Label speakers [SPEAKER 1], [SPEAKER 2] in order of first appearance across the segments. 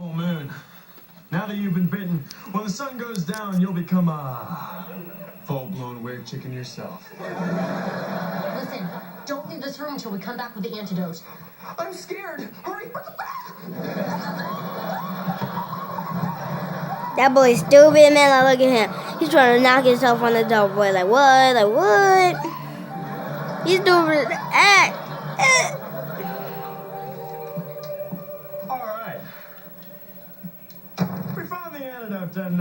[SPEAKER 1] Full moon. Now that you've been bitten, when the sun goes down, you'll become a full-blown weird chicken yourself.
[SPEAKER 2] Listen, don't leave this room until we come back with the antidote.
[SPEAKER 3] I'm scared. Hurry.
[SPEAKER 4] That boy's stupid, man. Like, look at him. He's trying to knock himself on the door, boy. Like, what? Like, what? He's stupid.
[SPEAKER 1] All right. We found the antidote and,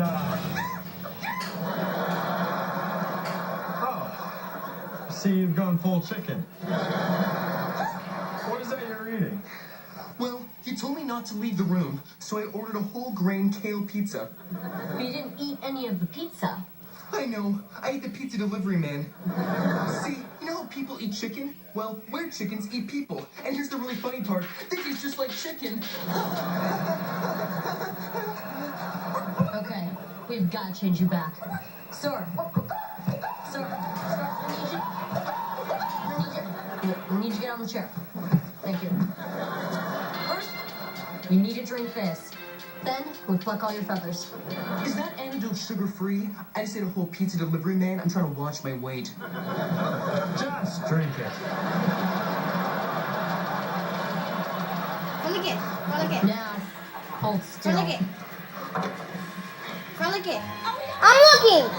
[SPEAKER 1] Oh. See, you've gone full chicken. What is that you're eating?
[SPEAKER 3] Well, you told me not to leave the room, so I ordered a whole grain kale pizza.
[SPEAKER 2] But you didn't eat any of the pizza.
[SPEAKER 3] I know. I ate the pizza delivery man. See, you know how people eat chicken? Well, weird chickens eat people. And here's the really funny part. They taste just like chicken.
[SPEAKER 2] Okay, we've got to change you back. Sir, I need you to get on the chair. Thank you. First, you need to drink this. Then, we pluck all your feathers.
[SPEAKER 3] Is that antidote sugar-free? I just ate a whole pizza delivery man. I'm trying to watch my weight.
[SPEAKER 1] Just drink it.
[SPEAKER 4] Frolic it.
[SPEAKER 2] Now, hold still.
[SPEAKER 4] Frolic it. I'm looking.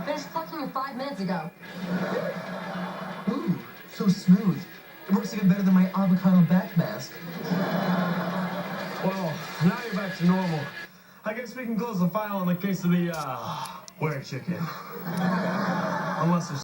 [SPEAKER 2] Finished plucking it 5 minutes ago.
[SPEAKER 3] Ooh, so smooth. It works even better than my avocado back mask.
[SPEAKER 1] Well, now you're back to normal. I guess we can close the file on the case of the, weird chicken. Unless there's